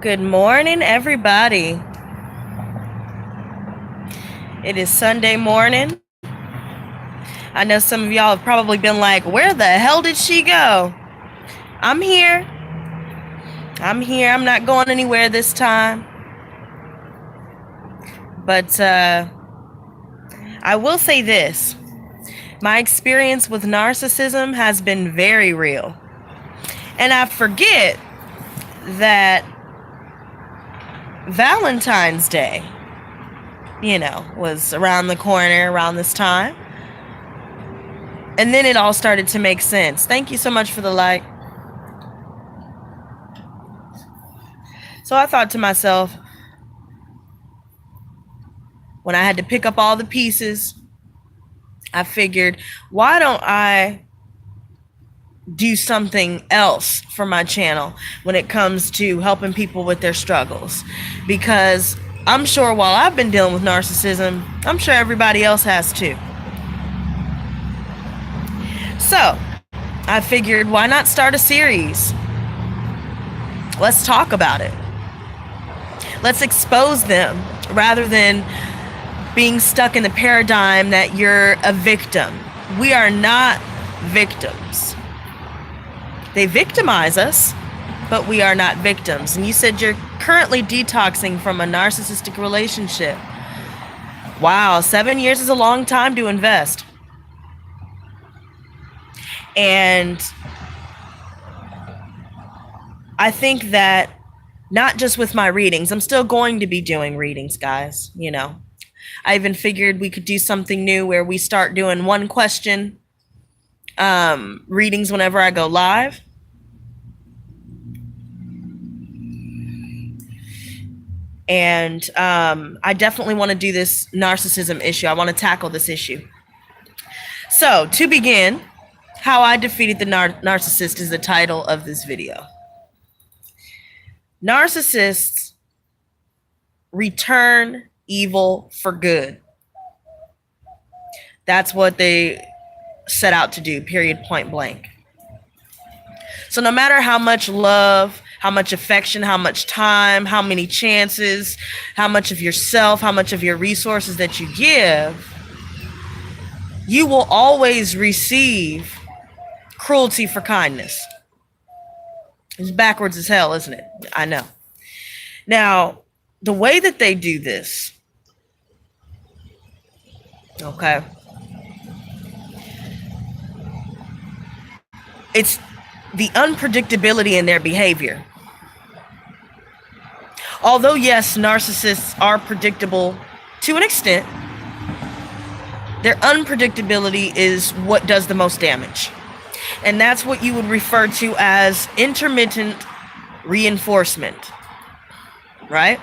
Good morning, everybody. It is Sunday morning. I know some of y'all have probably been like, where the hell did she go? I'm here. I'm not going anywhere this time. But I will say this. My experience with narcissism has been very real. And I forget that Valentine's Day, was around the corner around this time. And then it all started to make sense. Thank you so much for the like. So I thought to myself, when I had to pick up all the pieces, I figured, why don't I do something else for my channel when it comes to helping people with their struggles? Because I'm sure while I've been dealing with narcissism, I'm sure everybody else has too. So I figured, why not start a series? Let's talk about it. Let's expose them rather than being stuck in the paradigm that you're a victim. We are not victims. They victimize us, but we are not victims. And you said you're currently detoxing from a narcissistic relationship. Wow, 7 years is a long time to invest. And I think that not just with my readings, I'm still going to be doing readings, guys. I even figured we could do something new where we start doing one question readings whenever I go live. And I definitely want to do this narcissism issue. I want to tackle this issue. So to begin, How I Defeated the Narcissist is the title of this video. Narcissists return evil for good. That's what they set out to do, period, point blank. So no matter how much love, how much affection, how much time, how many chances, how much of yourself, how much of your resources that you give, you will always receive cruelty for kindness. It's backwards as hell, isn't it? I know. Now, the way that they do this, okay, it's the unpredictability in their behavior. Although, yes, narcissists are predictable to an extent, their unpredictability is what does the most damage. And that's what you would refer to as intermittent reinforcement, right?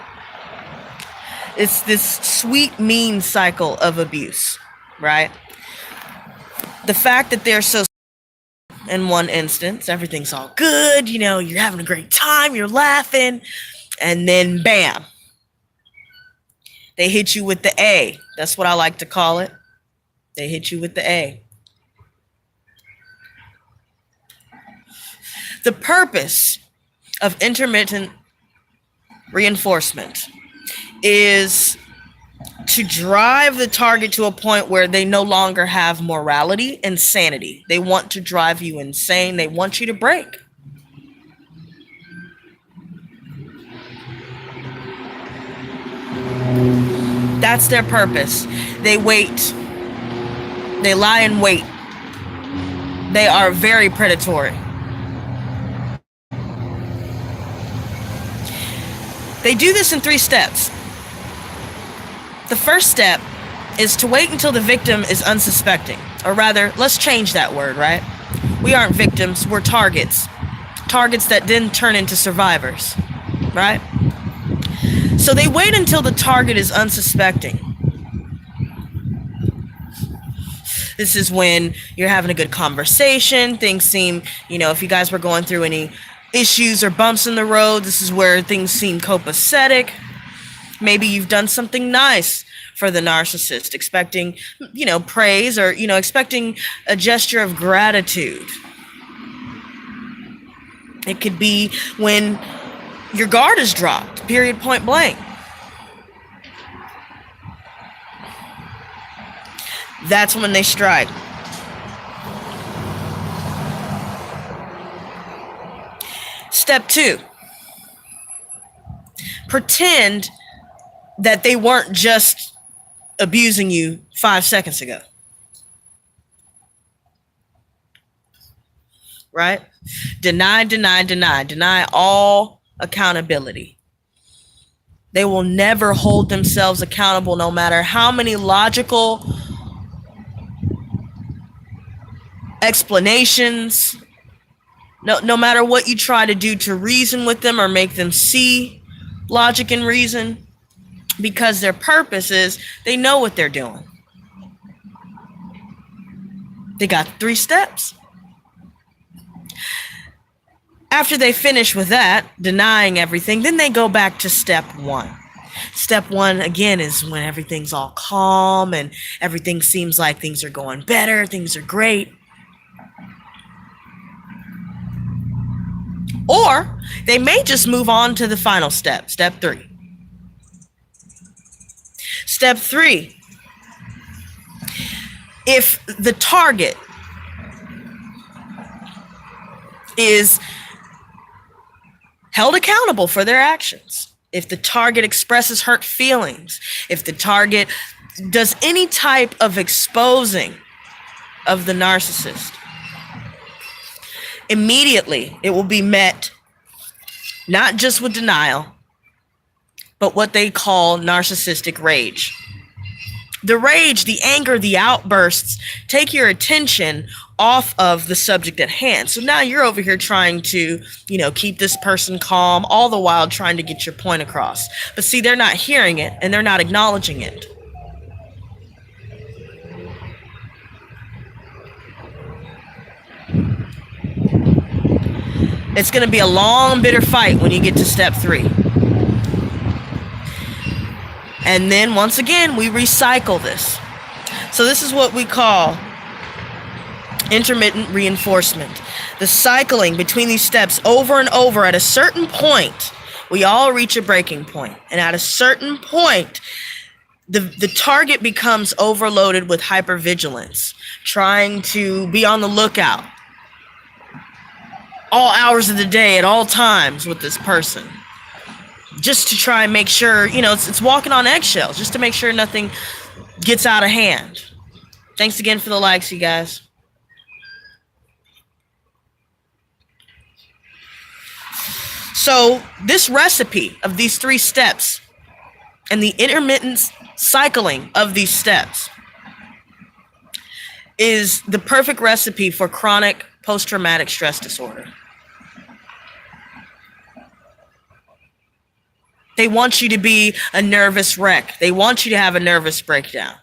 It's this sweet, mean cycle of abuse, right? The fact that they're so, in one instance, everything's all good, you're having a great time, you're laughing, and then bam, they hit you with the A. That's what I like to call it. They hit you with the A. The purpose of intermittent reinforcement is to drive the target to a point where they no longer have morality and sanity. They want to drive you insane. They want you to break. That's their purpose. They wait. They lie in wait. They are very predatory. They do this in 3 steps. The first step is to wait until the victim is unsuspecting. Or rather, let's change that word, right? We aren't victims, we're targets. Targets that then turn into survivors, right? So they wait until the target is unsuspecting. This is when you're having a good conversation. Things seem, if you guys were going through any issues or bumps in the road, this is where things seem copacetic. Maybe you've done something nice for the narcissist, expecting, praise or, expecting a gesture of gratitude. It could be when your guard is dropped, period, point blank. That's when they strike. Step 2. Pretend that they weren't just abusing you 5 seconds ago. Right? Deny all accountability. They will never hold themselves accountable, no matter how many logical explanations, no matter what you try to do to reason with them or make them see logic and reason, because their purpose is they know what they're doing. They got 3 steps. After they finish with that, denying everything, then they go back to step 1. Step 1, again, is when everything's all calm and everything seems like things are going better, things are great. Or they may just move on to the final step, step 3. Step 3, if the target is held accountable for their actions, if the target expresses hurt feelings, if the target does any type of exposing of the narcissist, immediately it will be met not just with denial, but what they call narcissistic rage. The rage, the anger, the outbursts take your attention off of the subject at hand. So now you're over here trying to, keep this person calm, all the while trying to get your point across. But see, they're not hearing it and they're not acknowledging it. It's going to be a long, bitter fight when you get to step 3. And then once again, we recycle this. So this is what we call intermittent reinforcement. The cycling between these steps over and over. At a certain point, we all reach a breaking point. And at a certain point, the target becomes overloaded with hypervigilance, trying to be on the lookout all hours of the day at all times with this person, just to try and make sure, it's walking on eggshells, just to make sure nothing gets out of hand. Thanks again for the likes, you guys. So this recipe of these 3 steps and the intermittent cycling of these steps is the perfect recipe for chronic post-traumatic stress disorder. They want you to be a nervous wreck. They want you to have a nervous breakdown.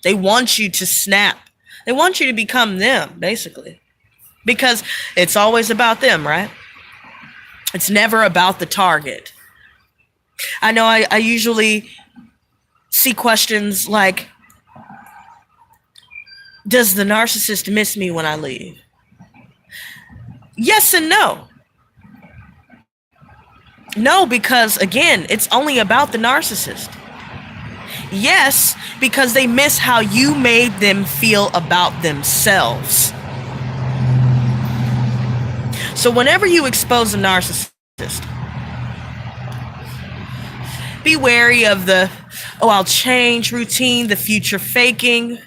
They want you to snap. They want you to become them, basically. Because it's always about them, right? It's never about the target. I know I usually see questions like, does the narcissist miss me when I leave? Yes and no. No, because again, it's only about the narcissist. Yes, because they miss how you made them feel about themselves. So whenever you expose a narcissist, be wary of the, I'll change routine, the future faking.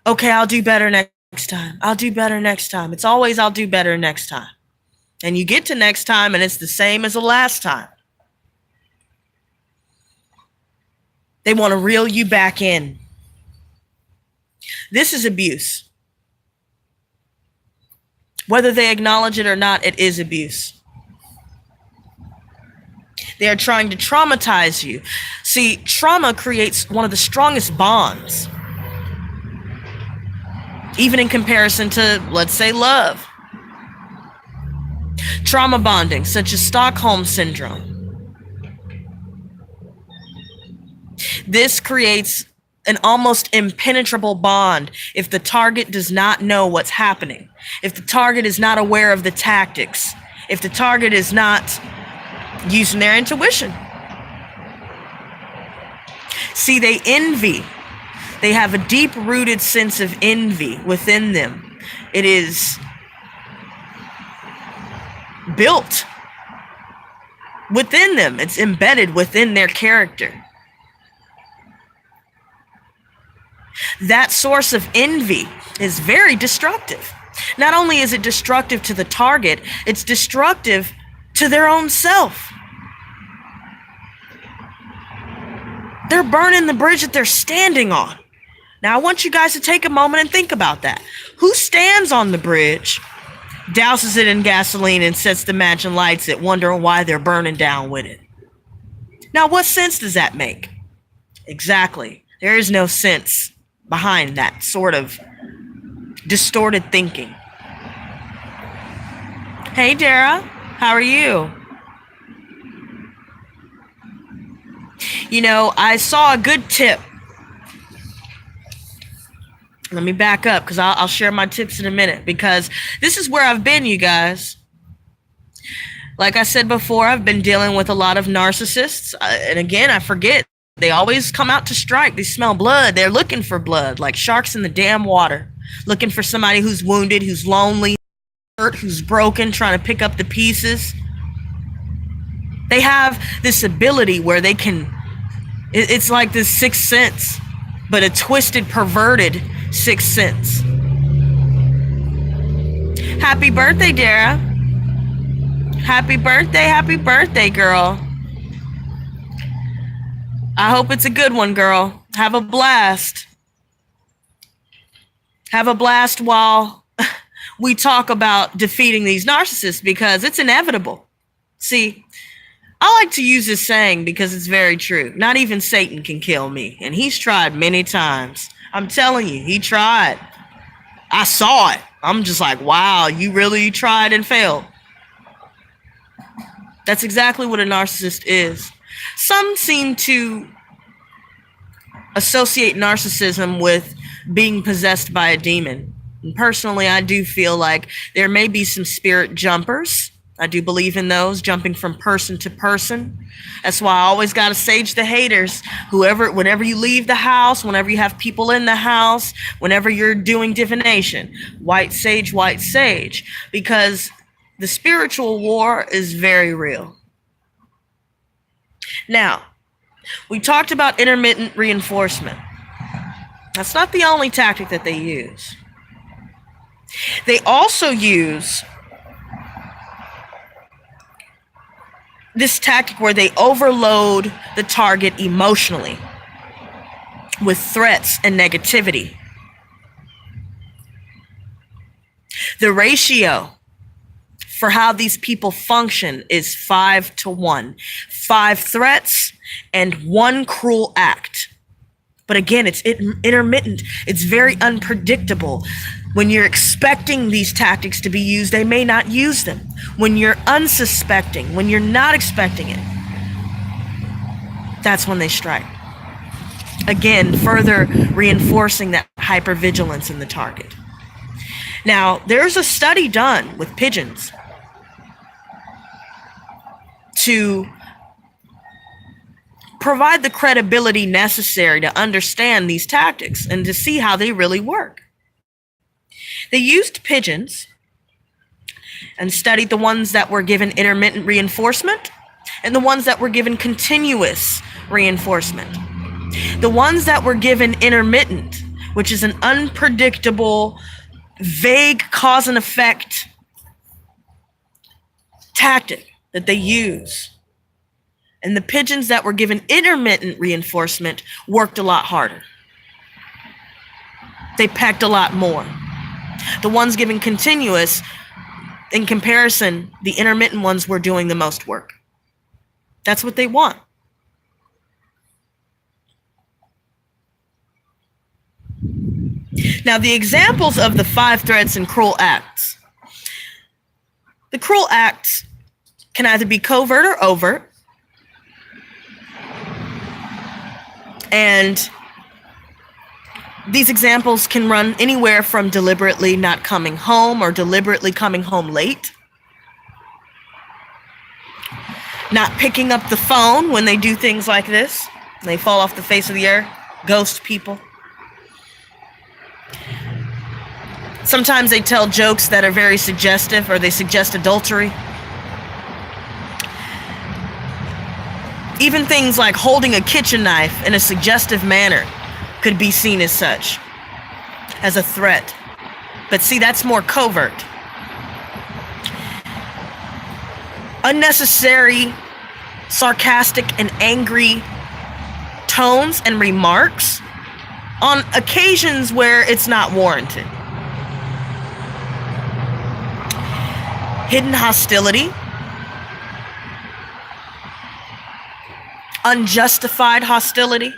Okay, I'll do better next time. I'll do better next time. It's always, I'll do better next time. And you get to next time and it's the same as the last time. They want to reel you back in. This is abuse. Whether they acknowledge it or not, it is abuse. They are trying to traumatize you. See, trauma creates one of the strongest bonds, even in comparison to, let's say, love. Trauma bonding, such as Stockholm Syndrome. This creates an almost impenetrable bond if the target does not know what's happening, if the target is not aware of the tactics, if the target is not using their intuition. See, they envy. They have a deep-rooted sense of envy within them. It is built within them. It's embedded within their character. That source of envy is very destructive. Not only is it destructive to the target, it's destructive to their own self. They're burning the bridge that they're standing on. Now, I want you guys to take a moment and think about that. Who stands on the bridge, douses it in gasoline, and sets the match and lights it, wondering why they're burning down with it? Now, what sense does that make? Exactly. There is no sense behind that sort of distorted thinking. Hey, Dara, how are you? You know, I saw a good tip. Let me back up because I'll share my tips in a minute, because this is where I've been, you guys. Like I said before, I've been dealing with a lot of narcissists. And again, I forget. They always come out to strike. They smell blood. They're looking for blood, like sharks in the damn water. Looking for somebody who's wounded, who's lonely, hurt, who's broken, trying to pick up the pieces. They have this ability where they can, it's like this sixth sense, but a twisted, perverted sixth sense. Happy birthday, Dara. Happy birthday, girl. I hope it's a good one, girl. Have a blast. Have a blast while we talk about defeating these narcissists, because it's inevitable. See, I like to use this saying because it's very true. Not even Satan can kill me, and he's tried many times. I'm telling you, he tried. I saw it. I'm just like, wow, you really tried and failed. That's exactly what a narcissist is. Some seem to associate narcissism with being possessed by a demon. And personally, I do feel like there may be some spirit jumpers. I do believe in those, jumping from person to person. That's why I always got to sage the haters. Whenever you leave the house, whenever you have people in the house, whenever you're doing divination, white sage, because the spiritual war is very real. Now, we talked about intermittent reinforcement. That's not the only tactic that they use. They also use this tactic where they overload the target emotionally with threats and negativity. The ratio for how these people function is 5-to-1. 5 threats and 1 cruel act. But again, it's intermittent. It's very unpredictable. When you're expecting these tactics to be used, they may not use them. When you're unsuspecting, when you're not expecting it, that's when they strike. Again, further reinforcing that hypervigilance in the target. Now, there's a study done with pigeons to provide the credibility necessary to understand these tactics and to see how they really work. They used pigeons and studied the ones that were given intermittent reinforcement and the ones that were given continuous reinforcement. The ones that were given intermittent, which is an unpredictable, vague cause and effect tactic that they use. And the pigeons that were given intermittent reinforcement worked a lot harder. They pecked a lot more. The ones given continuous, in comparison, the intermittent ones were doing the most work. That's what they want. Now, the examples of the 5 threats and cruel acts. The cruel acts can either be covert or overt. And these examples can run anywhere from deliberately not coming home or deliberately coming home late. not picking up the phone when they do things like this. They fall off the face of the earth. Ghost people. Sometimes they tell jokes that are very suggestive, or they suggest adultery. Even things like holding a kitchen knife in a suggestive manner could be seen as such, as a threat. But see, that's more covert. Unnecessary, sarcastic, and angry tones and remarks on occasions where it's not warranted. Hidden hostility, unjustified hostility,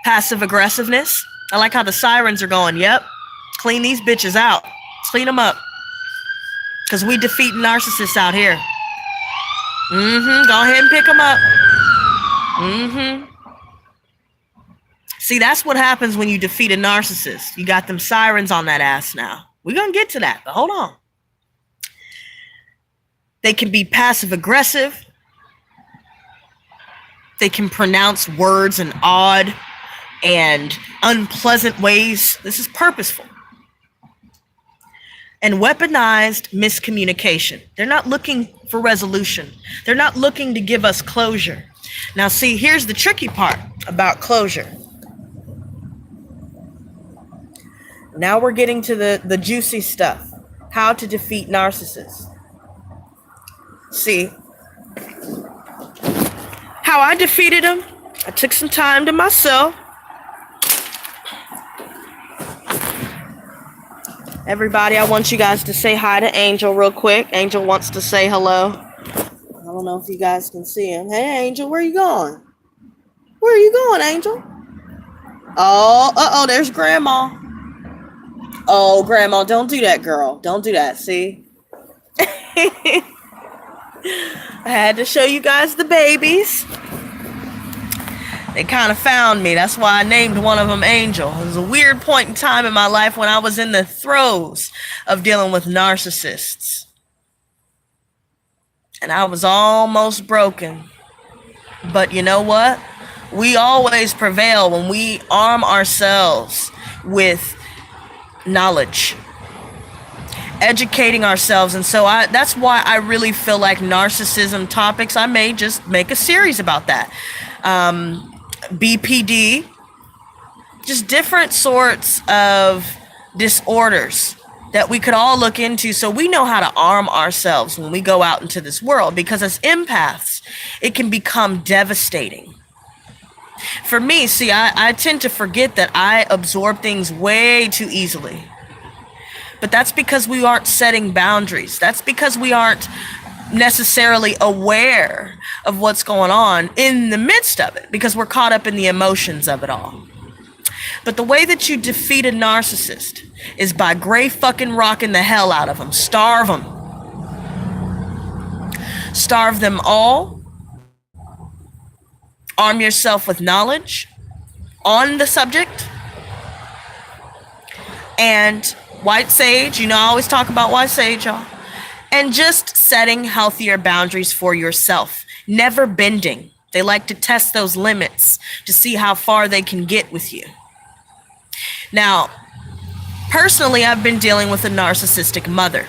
passive aggressiveness. I like how the sirens are going. Yep, clean these bitches out. Clean them up. Because we defeat narcissists out here. Go ahead and pick them up. See, that's what happens when you defeat a narcissist. You got them sirens on that ass now. We're going to get to that, but hold on. They can be passive aggressive. They can pronounce words in odd and unpleasant ways. This is purposeful. And weaponized miscommunication. They're not looking for resolution. They're not looking to give us closure. Now, see, here's the tricky part about closure. Now we're getting to the juicy stuff. How to defeat narcissists. See, how I defeated them, I took some time to myself. Everybody, I want you guys to say hi to Angel real quick. Angel wants to say hello. I don't know if you guys can see him. Hey, Angel, where are you going? Where are you going, Angel? Oh, there's Grandma. Oh, Grandma, don't do that, girl. Don't do that, see? I had to show you guys the babies. They kind of found me. That's why I named one of them Angel. It was a weird point in time in my life when I was in the throes of dealing with narcissists. And I was almost broken. But you know what? We always prevail when we arm ourselves with knowledge, educating ourselves. And so that's why I really feel like narcissism topics, I may just make a series about that. BPD, just different sorts of disorders that we could all look into, so we know how to arm ourselves when we go out into this world, because as empaths, it can become devastating. For me, see, I tend to forget that I absorb things way too easily. But that's because we aren't setting boundaries. That's because we aren't necessarily aware of what's going on in the midst of it, because we're caught up in the emotions of it all. But the way that you defeat a narcissist is by gray fucking rocking the hell out of them. Starve them. Starve them all. Arm yourself with knowledge on the subject. And white sage, you know, I always talk about white sage, y'all. And just setting healthier boundaries for yourself. Never bending. They like to test those limits to see how far they can get with you. Now, personally, I've been dealing with a narcissistic mother.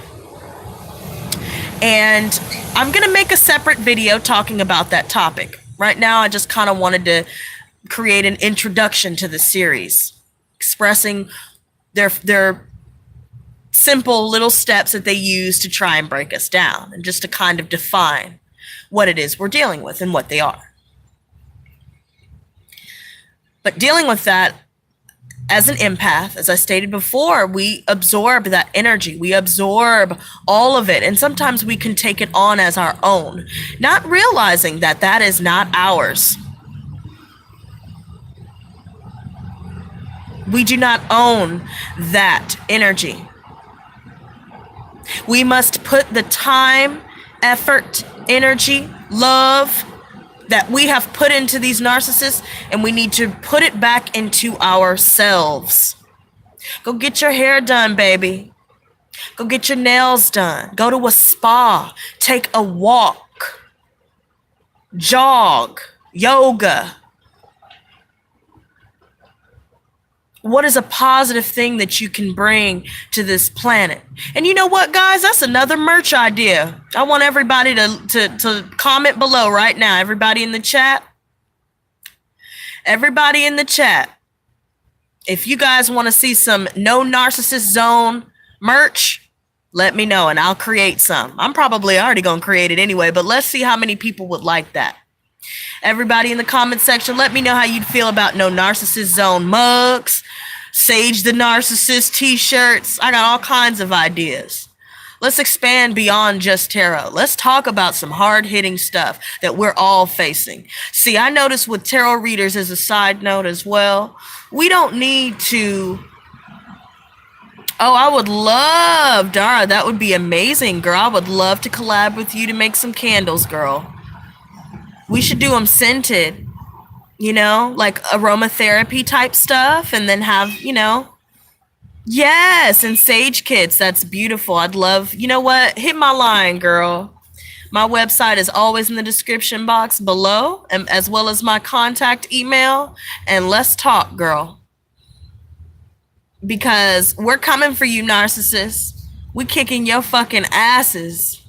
And I'm going to make a separate video talking about that topic. Right now, I just kind of wanted to create an introduction to the series, expressing their simple little steps that they use to try and break us down, and just to kind of define what it is we're dealing with and what they are. But dealing with that, as an empath, as I stated before, we absorb that energy. We absorb all of it. And sometimes we can take it on as our own, not realizing that that is not ours. We do not own that energy. We must put the time, effort, energy, love that we have put into these narcissists, and we need to put it back into ourselves. Go get your hair done, baby. Go get your nails done. Go to a spa. Take a walk. Jog. Yoga. What is a positive thing that you can bring to this planet? And you know what, guys? That's another merch idea. I want everybody to comment below right now. Everybody in the chat. Everybody in the chat. If you guys want to see some No Narcissist Zone merch, let me know and I'll create some. I'm probably already going to create it anyway, but let's see how many people would like that. Everybody in the comment section, let me know how you'd feel about No Narcissist Zone mugs, Sage the Narcissist t-shirts. I got all kinds of ideas. Let's expand beyond just tarot. Let's talk about some hard-hitting stuff that we're all facing. See, I noticed with tarot readers, as a side note as well, we don't need to... Oh, I would love, Dara, that would be amazing, girl. I would love to collab with you to make some candles, girl. We should do them scented, you know, like aromatherapy type stuff, and then have, you know, yes, and sage kits. That's beautiful. I'd love, you know what? Hit my line, girl. My website is always in the description box below, and as well as my contact email. And let's talk, girl. Because we're coming for you, narcissists. We kicking your fucking asses.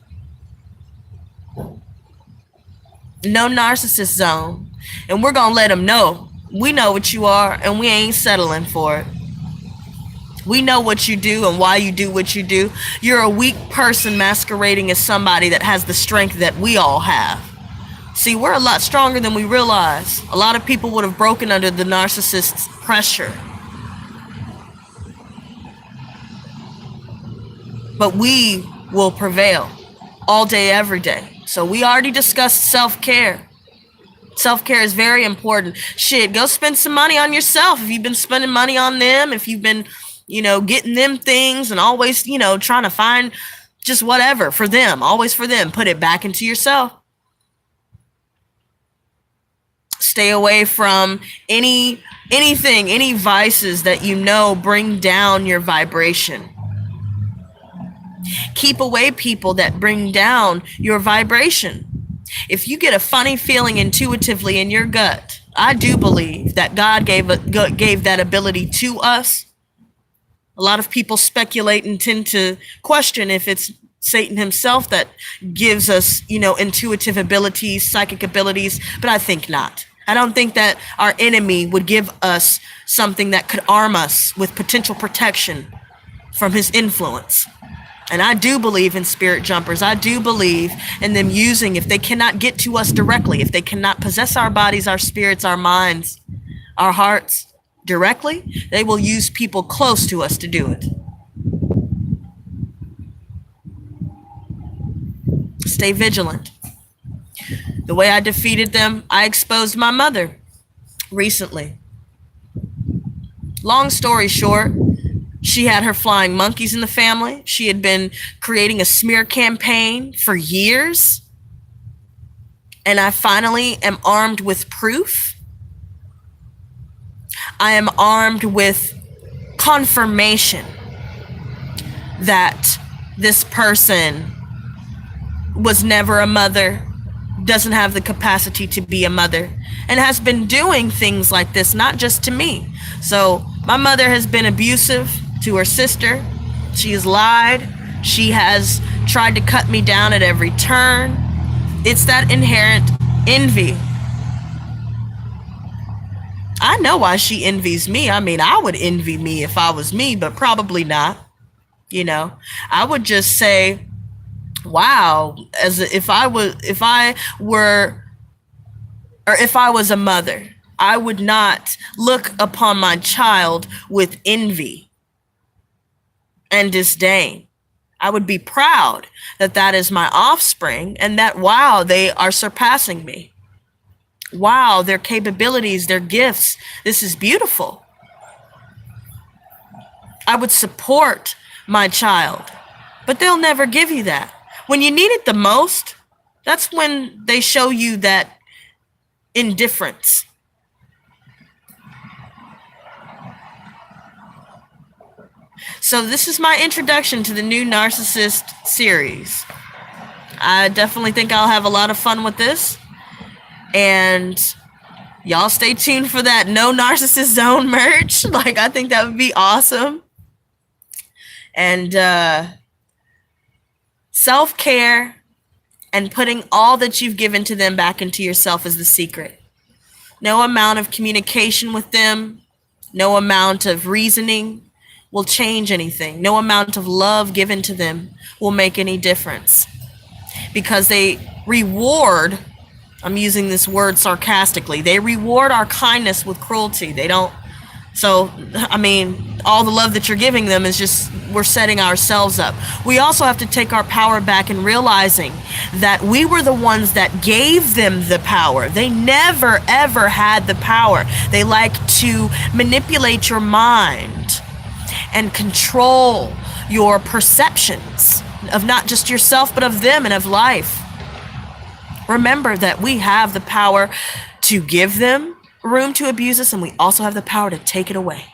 No Narcissist Zone. And we're gonna let them know. We know what you are, and we ain't settling for it. We know what you do and why you do what you do. You're a weak person masquerading as somebody that has the strength that we all have. See, we're a lot stronger than we realize. A lot of people would have broken under the narcissist's pressure. But we will prevail all day, every day. So we already discussed self-care. Self-care is very important. Shit, go spend some money on yourself. If you've been spending money on them, if you've been, you know, getting them things and always, you know, trying to find just whatever for them, always for them, put it back into yourself. Stay away from anything, any vices that you know bring down your vibration. Keep away people that bring down your vibration. If you get a funny feeling intuitively in your gut, I do believe that God gave that ability to us. A lot of people speculate and tend to question if it's Satan himself that gives us, you know, intuitive abilities, psychic abilities, but I think not. I don't think that our enemy would give us something that could arm us with potential protection from his influence. And I do believe in spirit jumpers. I do believe in them using, if they cannot get to us directly, if they cannot possess our bodies, our spirits, our minds, our hearts directly, they will use people close to us to do it. Stay vigilant. The way I defeated them, I exposed my mother recently. Long story short, she had her flying monkeys in the family. She had been creating a smear campaign for years. And I finally am armed with proof. I am armed with confirmation that this person was never a mother, doesn't have the capacity to be a mother, and has been doing things like this, not just to me. So my mother has been abusive to her sister. She has lied. She has tried to cut me down at every turn. It's that inherent envy. I know why she envies me. I mean, I would envy me if I was me, but probably not. You know, I would just say, wow, if I was a mother, I would not look upon my child with envy and disdain. I would be proud that that is my offspring and that, wow, they are surpassing me. Wow, their capabilities, their gifts, this is beautiful. I would support my child, but they'll never give you that. When you need it the most, that's when they show you that indifference. So this is my introduction to the new Narcissist series. I definitely think I'll have a lot of fun with this. And y'all stay tuned for that No Narcissist Zone merch. Like, I think that would be awesome. And self-care and putting all that you've given to them back into yourself is the secret. No amount of communication with them, no amount of reasoning will change anything. No amount of love given to them will make any difference. Because they reward, I'm using this word sarcastically, they reward our kindness with cruelty. They don't. So, I mean, all the love that you're giving them is just, we're setting ourselves up. We also have to take our power back and realizing that we were the ones that gave them the power. They never, ever had the power. They like to manipulate your mind and control your perceptions of not just yourself, but of them and of life. Remember that we have the power to give them room to abuse us, and we also have the power to take it away.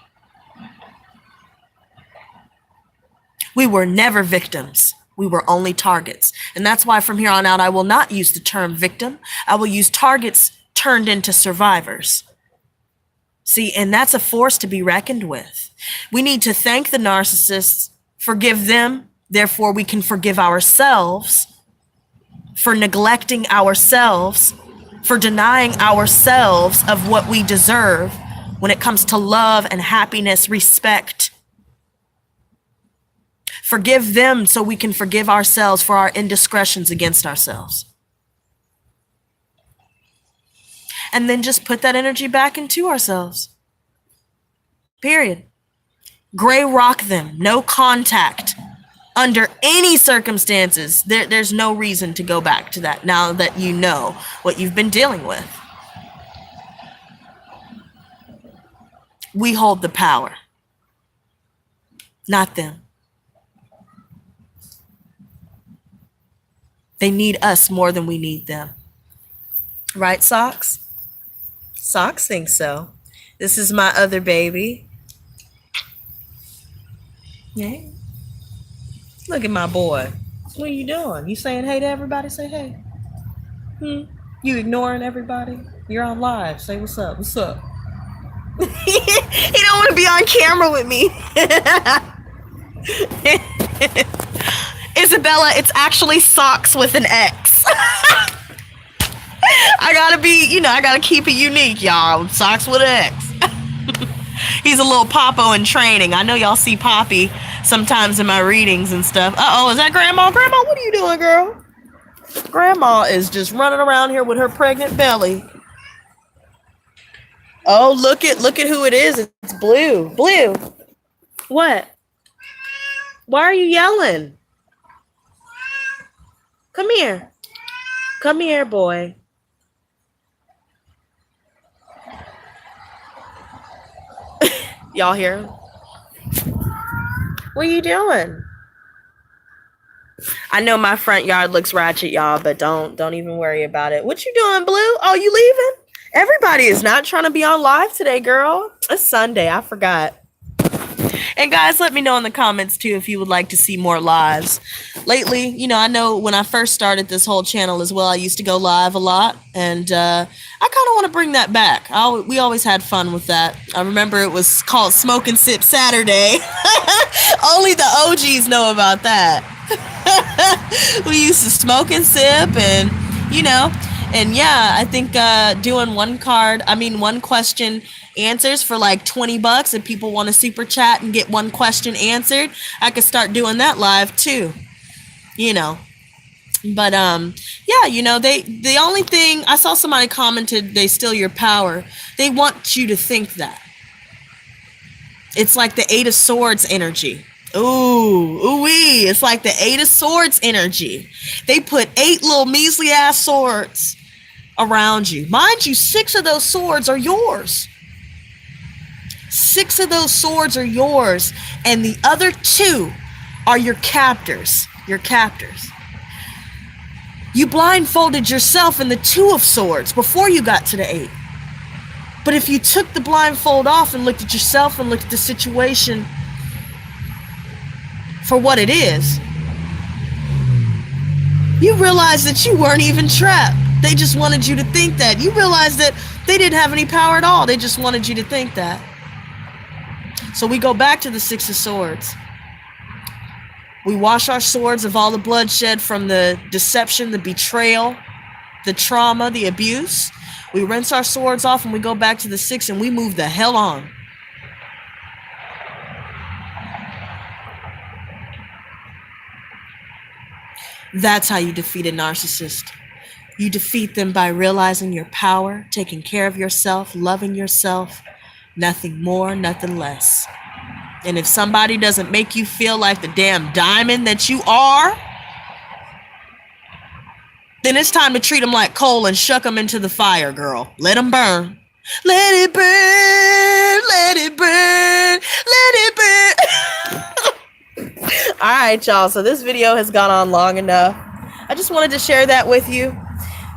We were never victims. We were only targets. And that's why from here on out, I will not use the term victim. I will use targets turned into survivors. See, and that's a force to be reckoned with. We need to thank the narcissists, forgive them, therefore we can forgive ourselves for neglecting ourselves, for denying ourselves of what we deserve when it comes to love and happiness, respect. Forgive them so we can forgive ourselves for our indiscretions against ourselves. And then just put that energy back into ourselves. Period. Gray rock them, no contact. Under any circumstances, there's no reason to go back to that now that you know what you've been dealing with. We hold the power, not them. They need us more than we need them. Right, Socks? Socks thinks so. This is my other baby. Yeah. Look at my boy. What are you doing? You saying hey to everybody? Say hey. You ignoring everybody? You're on live. Say what's up. What's up? He don't want to be on camera with me. Isabella, it's actually Socks with an X. I gotta be, I gotta keep it unique, y'all. Socks with an X. He's a little Popo in training. I know y'all see Poppy sometimes in my readings and stuff. Uh-oh, is that Grandma? Grandma, what are you doing, girl? Grandma is just running around here with her pregnant belly. Oh, look at who it is. It's Blue. Blue. What? Why are you yelling? Come here. Come here, boy. Y'all hear him? What are you doing? I know my front yard looks ratchet, y'all, but don't even worry about it. What you doing, Blue? Oh, you leaving? Everybody is not trying to be on live today, girl. It's Sunday. I forgot. And guys, let me know in the comments too if you would like to see more lives. Lately, I know when I first started this whole channel as well, I used to go live a lot, and I kind of want to bring that back. We always had fun with that. I remember it was called Smoke and Sip Saturday. Only the OGs know about that. We used to smoke and sip, and and yeah, I think doing one question answers for like $20 if people want to super chat and get one question answered. I could start doing that live too. But yeah, the only thing I saw, somebody commented, they steal your power. They want you to think that. It's like the Eight of Swords energy. Ooh-wee. It's like the Eight of Swords energy. They put 8 little measly ass swords around you. Mind you, 6 of those swords are yours. 6 of those swords are yours, and the other 2 are your captors. Your captors. You blindfolded yourself in the 2 of swords before you got to the 8. But if you took the blindfold off and looked at yourself and looked at the situation for what it is. You realize that you weren't even trapped. They just wanted you to think that. You realize that they didn't have any power at all. They just wanted you to think that. So we go back to the Six of Swords. We wash our swords of all the bloodshed from the deception, the betrayal, the trauma, the abuse. We rinse our swords off and we go back to the Six and we move the hell on. That's how you defeat a narcissist. You defeat them by realizing your power, taking care of yourself, loving yourself, nothing more, nothing less. And if somebody doesn't make you feel like the damn diamond that you are, then it's time to treat them like coal and shuck them into the fire, girl. Let them burn. Let it burn, let it burn, let it burn. All right, y'all. So this video has gone on long enough. I just wanted to share that with you.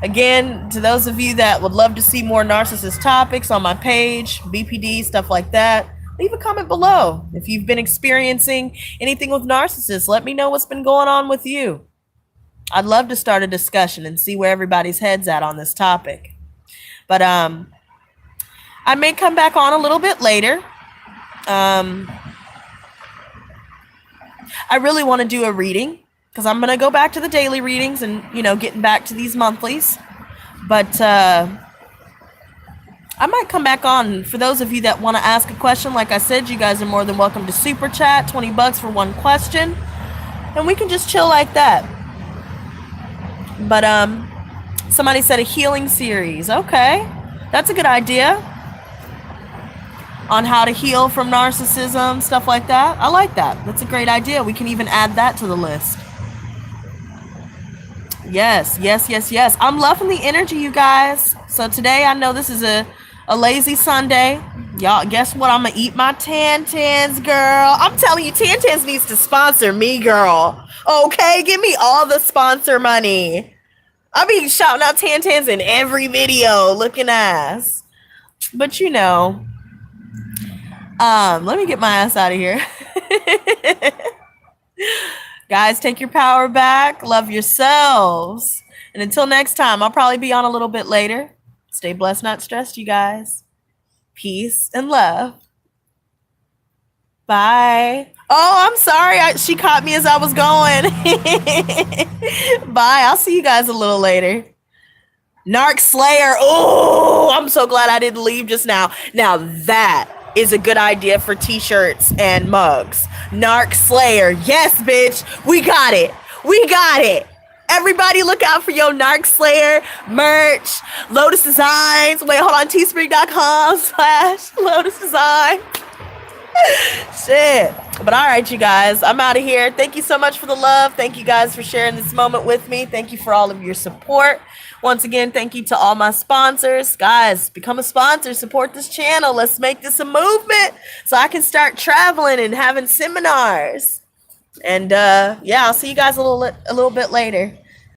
Again, to those of you that would love to see more narcissist topics on my page, BPD, stuff like that, leave a comment below. If you've been experiencing anything with narcissists, let me know what's been going on with you. I'd love to start a discussion and see where everybody's head's at on this topic. But I may come back on a little bit later. I really want to do a reading because I'm going to go back to the daily readings and, you know, getting back to these monthlies. But I might come back on. For those of you that want to ask a question, like I said, you guys are more than welcome to super chat, $20 for one question, and we can just chill like that. But somebody said a healing series. Okay, that's a good idea. On how to heal from narcissism, stuff like that. I like that. That's a great idea. We can even add that to the list. Yes, yes, yes, yes. I'm loving the energy, you guys. So today, I know this is a lazy Sunday. Y'all, guess what? I'm going to eat my Tantans, girl. I'm telling you, Tantans needs to sponsor me, girl. Okay, give me all the sponsor money. I'll be shouting out Tantans in every video, looking ass. But you know, let me get my ass out of here. Guys, take your power back. Love yourselves. And until next time, I'll probably be on a little bit later. Stay blessed, not stressed, you guys. Peace and love. Bye. Oh, I'm sorry. She caught me as I was going. Bye. I'll see you guys a little later. Narc Slayer. Oh, I'm so glad I didn't leave just now. Now that is a good idea for t-shirts and mugs. Narc Slayer. Yes, bitch. We got it. We got it. Everybody look out for your Narc Slayer merch. Lotus Designs. Wait, hold on. teespring.com/Lotus Design. Shit. But all right, you guys. I'm out of here. Thank you so much for the love. Thank you guys for sharing this moment with me. Thank you for all of your support. Once again, thank you to all my sponsors. Guys, become a sponsor. Support this channel. Let's make this a movement so I can start traveling and having seminars. And yeah, I'll see you guys a little bit later.